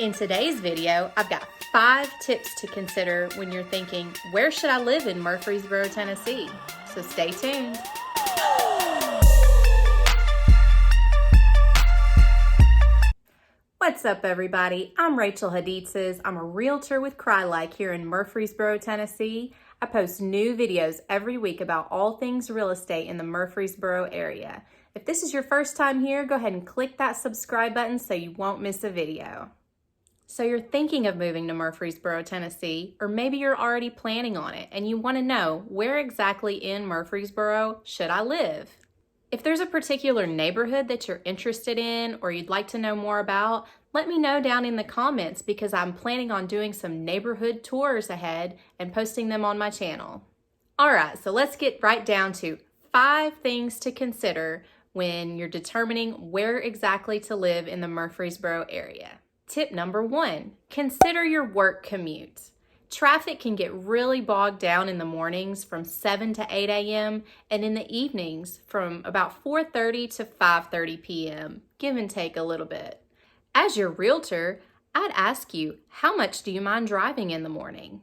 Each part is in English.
In today's video, I've got 5 tips to consider when you're thinking, where should I live in Murfreesboro, Tennessee? So stay tuned. What's up, everybody? I'm Rachael Hadidsaz. I'm a realtor with CryLike here in Murfreesboro, Tennessee. I post new videos every week about all things real estate in the Murfreesboro area. If this is your first time here, go ahead and click that subscribe button so you won't miss a video. So you're thinking of moving to Murfreesboro, Tennessee, or maybe you're already planning on it and you want to know where exactly in Murfreesboro should I live? If there's a particular neighborhood that you're interested in or you'd like to know more about, let me know down in the comments because I'm planning on doing some neighborhood tours ahead and posting them on my channel. All right, so let's get right down to 5 things to consider when you're determining where exactly to live in the Murfreesboro area. Tip number 1, consider your work commute. Traffic can get really bogged down in the mornings from 7 to 8 a.m. and in the evenings from about 4:30 to 5:30 p.m., give and take a little bit. As your realtor, I'd ask you, how much do you mind driving in the morning?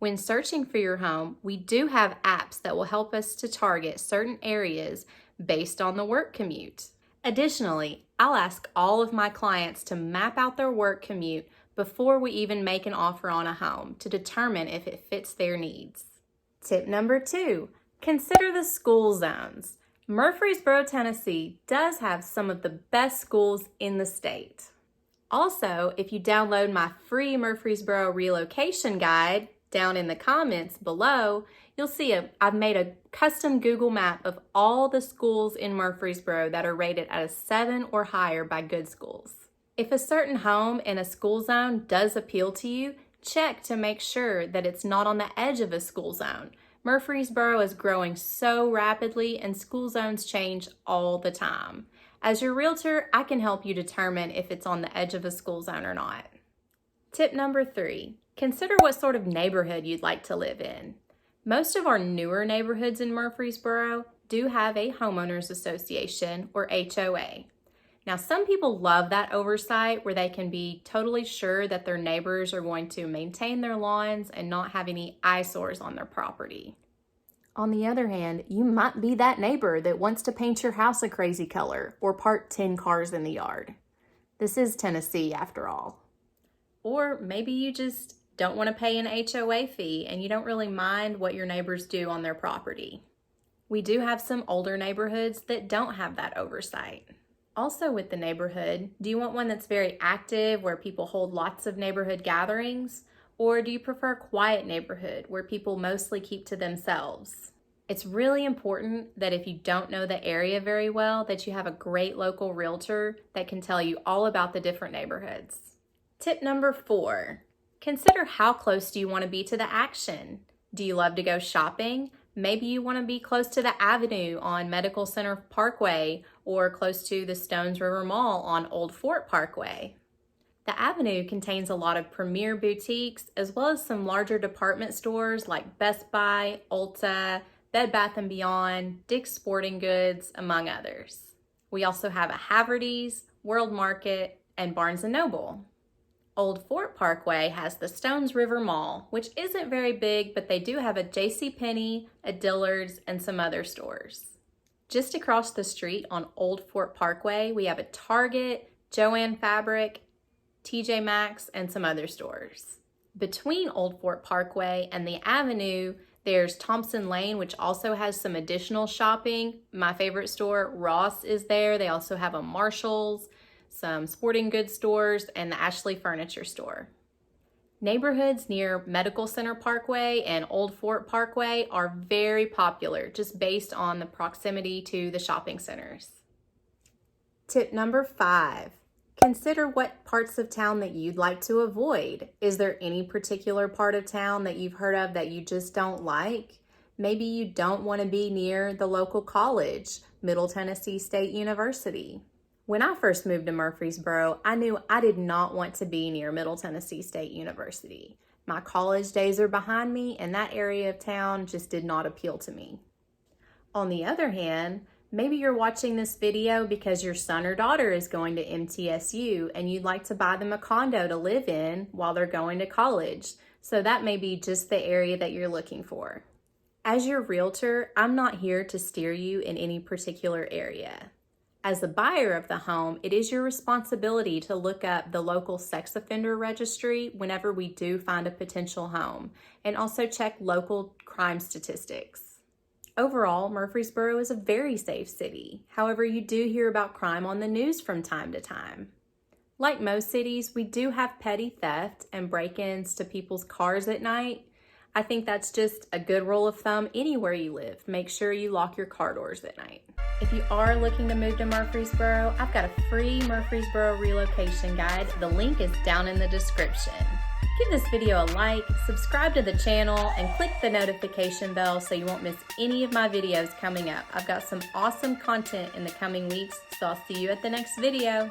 When searching for your home, we do have apps that will help us to target certain areas based on the work commute. Additionally, I'll ask all of my clients to map out their work commute before we even make an offer on a home to determine if it fits their needs. Tip number 2, consider the school zones. Murfreesboro, Tennessee does have some of the best schools in the state. Also, if you download my free Murfreesboro relocation guide down in the comments below, you'll see I've made a custom Google map of all the schools in Murfreesboro that are rated at a 7 or higher by Good Schools. If a certain home in a school zone does appeal to you, check to make sure that it's not on the edge of a school zone. Murfreesboro is growing so rapidly and school zones change all the time. As your realtor, I can help you determine if it's on the edge of a school zone or not. Tip number 3, consider what sort of neighborhood you'd like to live in. Most of our newer neighborhoods in Murfreesboro do have a homeowners association or HOA. Now, some people love that oversight where they can be totally sure that their neighbors are going to maintain their lawns and not have any eyesores on their property. On the other hand, you might be that neighbor that wants to paint your house a crazy color or park 10 cars in the yard. This is Tennessee after all. Or maybe you just don't want to pay an HOA fee and you don't really mind what your neighbors do on their property. We do have some older neighborhoods that don't have that oversight. Also with the neighborhood, do you want one that's very active where people hold lots of neighborhood gatherings? Or do you prefer a quiet neighborhood where people mostly keep to themselves? It's really important that if you don't know the area very well, that you have a great local realtor that can tell you all about the different neighborhoods. Tip number 4, consider how close do you want to be to the action. Do you love to go shopping? Maybe you want to be close to the Avenue on Medical Center Parkway or close to the Stones River Mall on Old Fort Parkway. The Avenue contains a lot of premier boutiques as well as some larger department stores like Best Buy, Ulta, Bed Bath & Beyond, Dick's Sporting Goods, among others. We also have a Haverty's, World Market, and Barnes & Noble. Old Fort Parkway has the Stones River Mall, which isn't very big, but they do have a JCPenney, a Dillard's, and some other stores. Just across the street on Old Fort Parkway, we have a Target, Joann Fabric, TJ Maxx, and some other stores. Between Old Fort Parkway and the Avenue, there's Thompson Lane, which also has some additional shopping. My favorite store, Ross, is there. They also have a Marshall's, some sporting goods stores, and the Ashley Furniture Store. Neighborhoods near Medical Center Parkway and Old Fort Parkway are very popular just based on the proximity to the shopping centers. Tip number 5, consider what parts of town that you'd like to avoid. Is there any particular part of town that you've heard of that you just don't like? Maybe you don't want to be near the local college, Middle Tennessee State University. When I first moved to Murfreesboro, I knew I did not want to be near Middle Tennessee State University. My college days are behind me, and that area of town just did not appeal to me. On the other hand, Maybe you're watching this video because your son or daughter is going to MTSU and you'd like to buy them a condo to live in while they're going to college. So that may be just the area that you're looking for. As your realtor, I'm not here to steer you in any particular area. As the buyer of the home, it is your responsibility to look up the local sex offender registry whenever we do find a potential home, and also check local crime statistics. Overall, Murfreesboro is a very safe city. However, you do hear about crime on the news from time to time. Like most cities, we do have petty theft and break-ins to people's cars at night. I think that's just a good rule of thumb anywhere you live. Make sure you lock your car doors at night. If you are looking to move to Murfreesboro, I've got a free Murfreesboro relocation guide. The link is down in the description. Give this video a like, subscribe to the channel, and click the notification bell so you won't miss any of my videos coming up. I've got some awesome content in the coming weeks, so I'll see you at the next video.